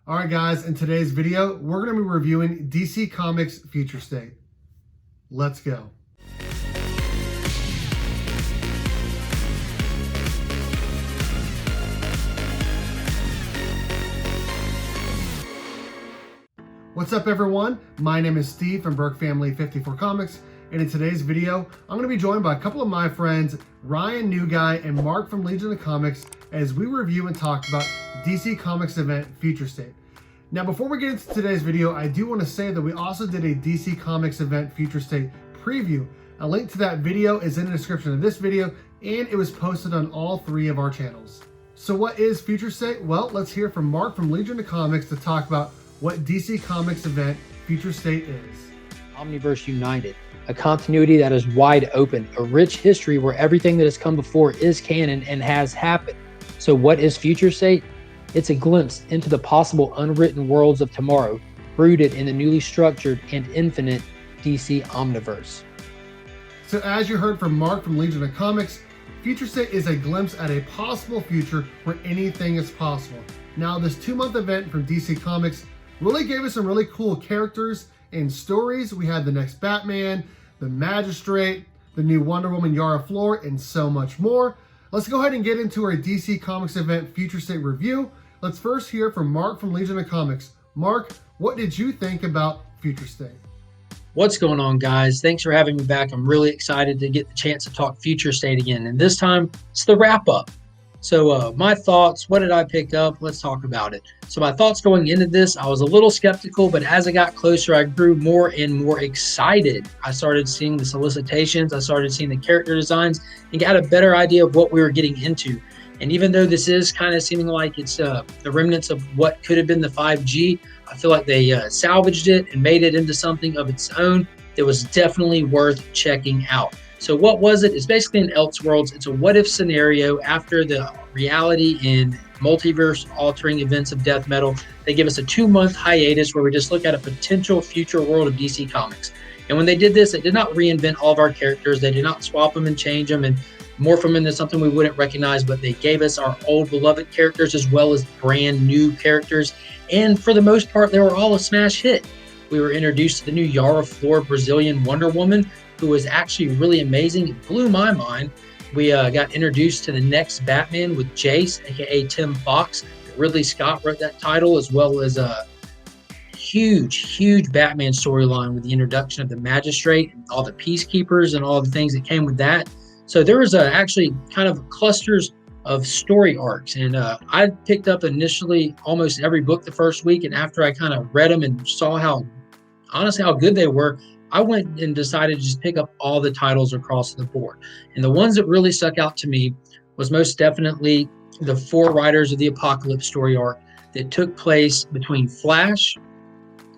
All right, guys, in today's video, we're going to be reviewing DC Comics Future State. Let's go. What's up, everyone? My name is Steve from Berkfamily54 Comics, and in today's video, I'm going to be joined by a couple of my friends, Ryan Nuexguy and Mark from Legion of Comics, as we review and talk about DC Comics event Future State. Now, before we get into today's video, I do want to say that we also did a DC Comics event Future State preview. A link to that video is in the description of this video, and it was posted on all three of our channels. So what is Future State? Well, let's hear from Mark from Legion of Comics to talk about what DC Comics event Future State is. Omniverse United, a continuity that is wide open, a rich history where everything that has come before is canon and has happened. So what is Future State? It's a glimpse into the possible unwritten worlds of tomorrow, rooted in the newly structured and infinite DC Omniverse. So as you heard from Mark from Legion of Comics, Future State is a glimpse at a possible future where anything is possible. Now, this 2-month event from DC Comics really gave us some really cool characters and stories. We had the next Batman, the Magistrate, the new Wonder Woman Yara Flor, and so much more. Let's go ahead and get into our DC Comics event Future State review. Let's first hear from Mark from Legion of Comics. Mark, what did you think about Future State? What's going on, guys? Thanks for having me back. I'm really excited to get the chance to talk Future State again. And this time, it's the wrap-up. So my thoughts, what did I pick up? Let's talk about it. So my thoughts going into this, I was a little skeptical, but as I got closer, I grew more and more excited. I started seeing the solicitations, I started seeing the character designs, and got a better idea of what we were getting into. And even though this is kind of seeming like it's the remnants of what could have been the 5G, I feel like they salvaged it and made it into something of its own that was definitely worth checking out. So what was it? It's basically an Elseworlds. It's a what-if scenario after the reality and multiverse-altering events of death metal. They give us a 2-month hiatus where we just look at a potential future world of DC Comics. And when they did this, they did not reinvent all of our characters. They did not swap them and change them and morph them into something we wouldn't recognize, but they gave us our old beloved characters as well as brand new characters. And for the most part, they were all a smash hit. We were introduced to the new Yara Flor Brazilian Wonder Woman, who was actually really amazing. It blew my mind. We got introduced to the next Batman with Jace, aka Tim Fox. Ridley Scott wrote that title, as well as a huge Batman storyline with the introduction of the Magistrate, all the Peacekeepers, and all the things that came with that. So there was actually kind of clusters of story arcs, and I picked up initially almost every book the first week, and after I kind of read them and saw how good they were, I went and decided to just pick up all the titles across the board. And the ones that really stuck out to me was most definitely the 4 Riders of the Apocalypse story arc that took place between Flash,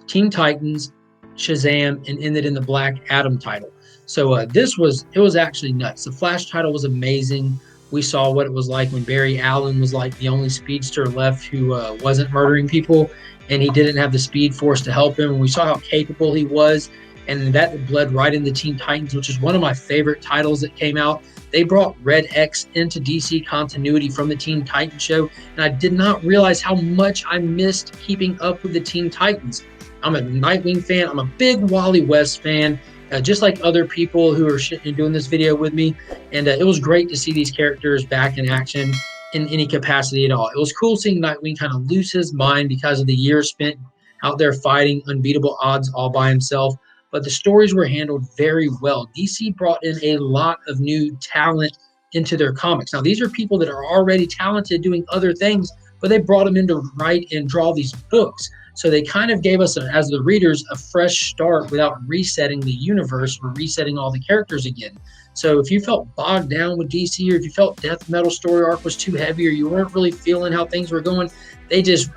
Teen Titans, Shazam, and ended in the Black Adam title. So it was actually nuts. The Flash title was amazing. We saw what it was like when Barry Allen was like the only speedster left who wasn't murdering people, and he didn't have the Speed Force to help him. And we saw how capable he was. And that bled right into Teen Titans, which is one of my favorite titles that came out. They brought Red X into DC continuity from the Teen Titans show, and I did not realize how much I missed keeping up with the Teen Titans. I'm a Nightwing fan. I'm a big Wally West fan, just like other people who are doing this video with me. And it was great to see these characters back in action in any capacity at all. It was cool seeing Nightwing kind of lose his mind because of the years spent out there fighting unbeatable odds all by himself. But the stories were handled very well. DC brought in a lot of new talent into their comics. Now, these are people that are already talented doing other things, but they brought them in to write and draw these books. So they kind of gave us, as the readers, a fresh start without resetting the universe or resetting all the characters again. So if you felt bogged down with DC, or if you felt Death Metal story arc was too heavy, or you weren't really feeling how things were going, they just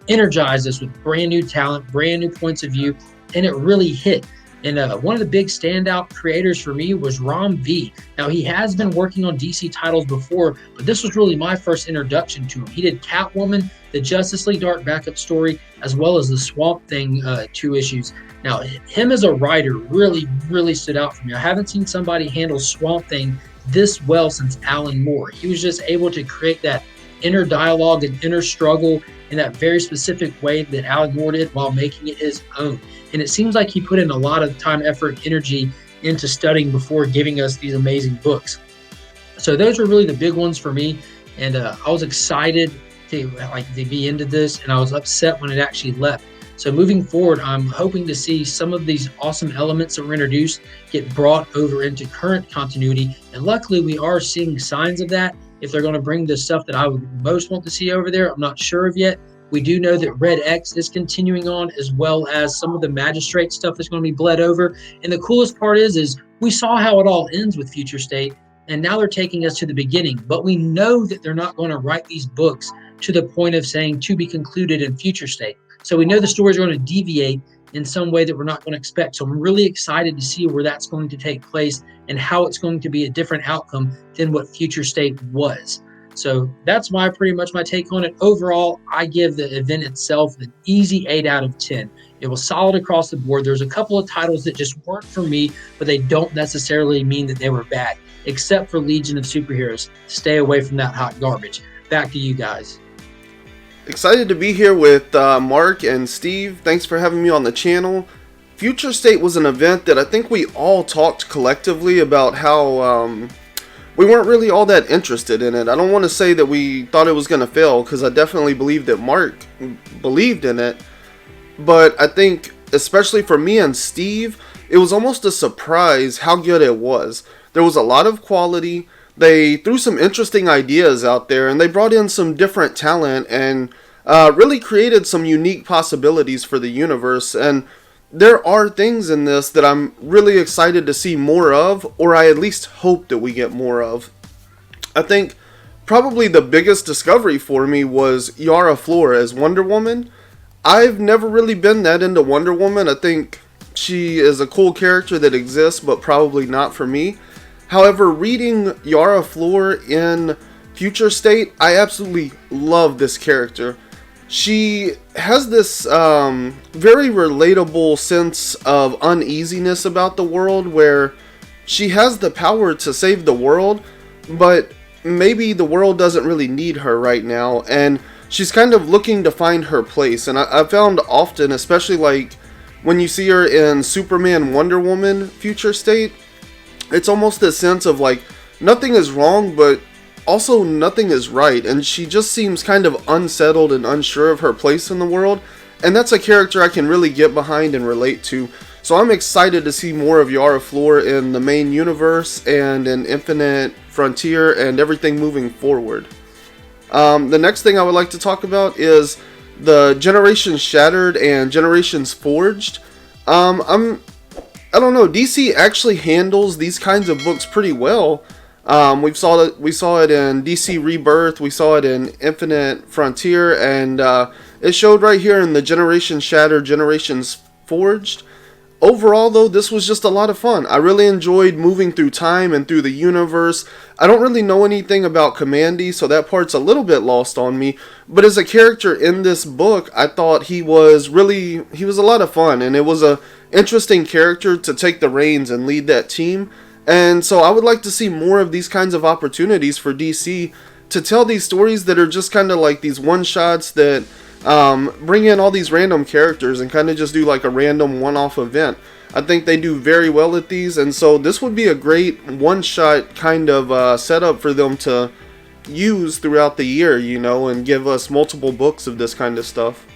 energized us with brand new talent, brand new points of view, and it really hit. And one of the big standout creators for me was Ram V. Now, he has been working on DC titles before, but this was really my first introduction to him. He did Catwoman, the Justice League Dark backup story, as well as the Swamp Thing 2 issues. Now, him as a writer really stood out for me. I haven't seen somebody handle Swamp Thing this well since Alan Moore. He was just able to create that inner dialogue and inner struggle in that very specific way that Al Gore did while making it his own. And it seems like he put in a lot of time, effort, energy into studying before giving us these amazing books. So those were really the big ones for me. And I was excited to be into this, and I was upset when it actually left. So moving forward, I'm hoping to see some of these awesome elements that were introduced get brought over into current continuity. And luckily, we are seeing signs of that. If they're going to bring the stuff that I would most want to see over there, I'm not sure of yet. We do know that Red X is continuing on, as well as some of the magistrate stuff that's going to be bled over. And the coolest part is we saw how it all ends with Future State, and now they're taking us to the beginning. But we know that they're not going to write these books to the point of saying to be concluded in Future State. So we know the stories are going to deviate in some way that we're not going to expect. So I'm really excited to see where that's going to take place and how it's going to be a different outcome than what Future State was. So that's pretty much my take on it. Overall, I give the event itself an easy 8 out of 10. It was solid across the board. There's a couple of titles that just weren't for me, but they don't necessarily mean that they were bad, except for Legion of Superheroes. Stay away from that hot garbage. Back to you guys. Excited to be here with Mark and Steve. Thanks for having me on the channel. Future State was an event that I think we all talked collectively about how we weren't really all that interested in it. I don't want to say that we thought it was going to fail, because I definitely believe that Mark believed in it. But I think, especially for me and Steve, it was almost a surprise how good it was. There was a lot of quality. They threw some interesting ideas out there, and they brought in some different talent and really created some unique possibilities for the universe. And there are things in this that I'm really excited to see more of, or I at least hope that we get more of. I think probably the biggest discovery for me was Yara Flor as Wonder Woman. I've never really been that into Wonder Woman. I think she is a cool character that exists, but probably not for me. However, reading Yara Flor in Future State, I absolutely love this character. She has this very relatable sense of uneasiness about the world, where she has the power to save the world, but maybe the world doesn't really need her right now, and she's kind of looking to find her place. And I found often, especially like when you see her in Superman, Wonder Woman, Future State, it's almost this sense of like nothing is wrong, but also nothing is right, and she just seems kind of unsettled and unsure of her place in the world, and that's a character I can really get behind and relate to. So I'm excited to see more of Yara Flor in the main universe and in Infinite Frontier and everything moving forward. The next thing I would like to talk about is the Generations Shattered and Generations Forged. I don't know, DC actually handles these kinds of books pretty well. We saw it in DC Rebirth, we saw it in Infinite Frontier, and it showed right here in the Generations Shattered, Generations Forged. Overall, though, this was just a lot of fun. I really enjoyed moving through time and through the universe. I don't really know anything about Commandy, so that part's a little bit lost on me. But as a character in this book, I thought he was a lot of fun, and it was a interesting character to take the reins and lead that team. And so I would like to see more of these kinds of opportunities for DC to tell these stories that are just kind of like these one-shots that bring in all these random characters and kind of just do like a random one-off event. I think they do very well at these, and so this would be a great one-shot kind of setup for them to use throughout the year, you know, and give us multiple books of this kind of stuff.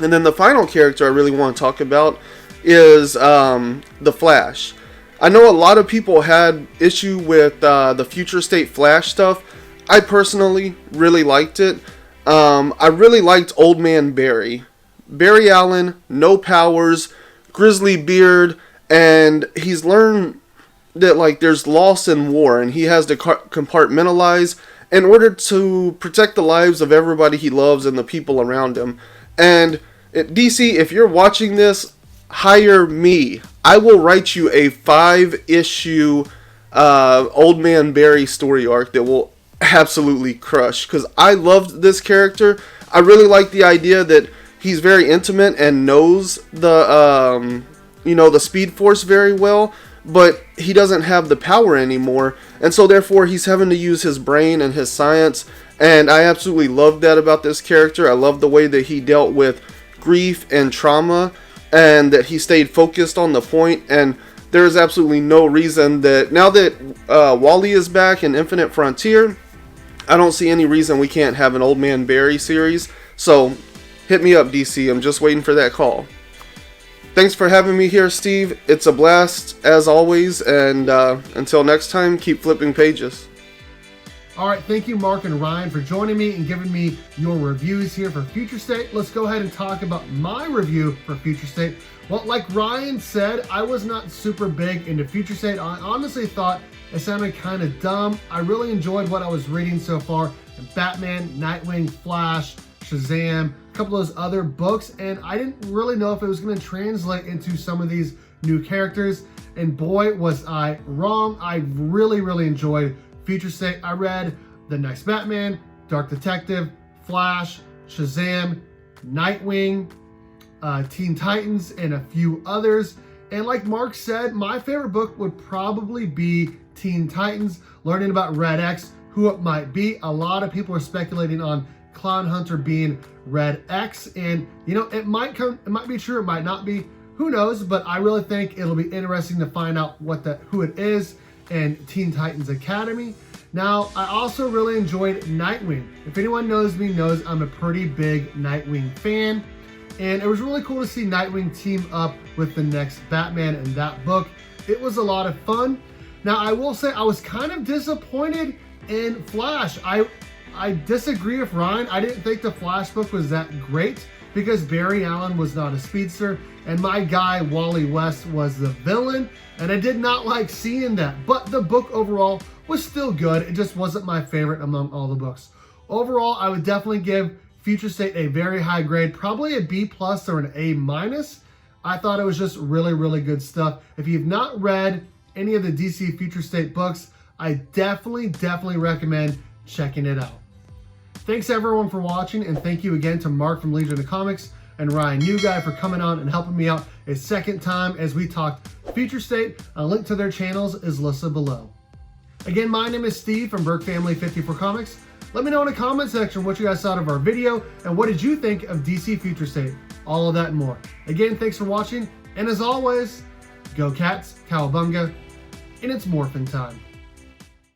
And then the final character I really want to talk about is the Flash. I know a lot of people had issue with the Future State Flash stuff. I personally really liked it. I really liked Old Man Barry. Barry Allen, no powers, grizzly beard, and he's learned that like there's loss in war, and he has to compartmentalize in order to protect the lives of everybody he loves and the people around him. And DC, if you're watching this, hire me. I will write you a 5-issue Old Man Barry story arc that will absolutely crush, because I loved this character. I really like the idea that he's very intimate and knows the the Speed Force very well, but he doesn't have the power anymore, and so therefore he's having to use his brain and his science And I absolutely love that about this character. I love the way that he dealt with grief and trauma, and that he stayed focused on the point. And there is absolutely no reason that now that Wally is back in Infinite Frontier, I don't see any reason we can't have an Old Man Barry series. So hit me up, DC. I'm just waiting for that call. Thanks for having me here, Steve. It's a blast as always, and until next time, keep flipping pages. All right, thank you, Mark and Ryan, for joining me and giving me your reviews here for Future State. Let's go ahead and talk about my review for Future State. Well, like Ryan said, I was not super big into Future State. I honestly thought it sounded kind of dumb. I really enjoyed what I was reading so far. Batman, Nightwing, Flash, Shazam, a couple of those other books, and I didn't really know if it was going to translate into some of these new characters. And boy, was I wrong. I really enjoyed Future State. I read The Next Batman, Dark Detective, Flash, Shazam, Nightwing, Teen Titans, and a few others. And like Mark said, my favorite book would probably be Teen Titans, learning about Red X, who it might be. A lot of people are speculating on Clown Hunter being Red X, and you know, it might be true, it might not be, who knows, but I really think it'll be interesting to find out who it is in Teen Titans Academy. Now, I also really enjoyed Nightwing. If anyone knows me knows I'm a pretty big Nightwing fan, and it was really cool to see Nightwing team up with the next Batman in that book. It was a lot of fun. Now, I will say I was kind of disappointed in Flash. I disagree with Ryan. I didn't think the Flash book was that great because Barry Allen was not a speedster and my guy Wally West was the villain, and I did not like seeing that. But the book overall was still good. It just wasn't my favorite among all the books. Overall, I would definitely give Future State a very high grade, probably a B+ or an A-. I thought it was just really good stuff. If you've not read any of the DC Future State books, I definitely recommend checking it out. Thanks everyone for watching, and thank you again to Mark from Legion of Comics and Ryan Nuexguy for coming on and helping me out a second time as we talked Future State. A link to their channels is listed below. Again, my name is Steve from Berkfamily54 Comics. Let me know in the comment section what you guys thought of our video and what did you think of DC Future State. All of that and more. Again, thanks for watching, and as always, go Cats, Cowabunga, and it's morphin' time.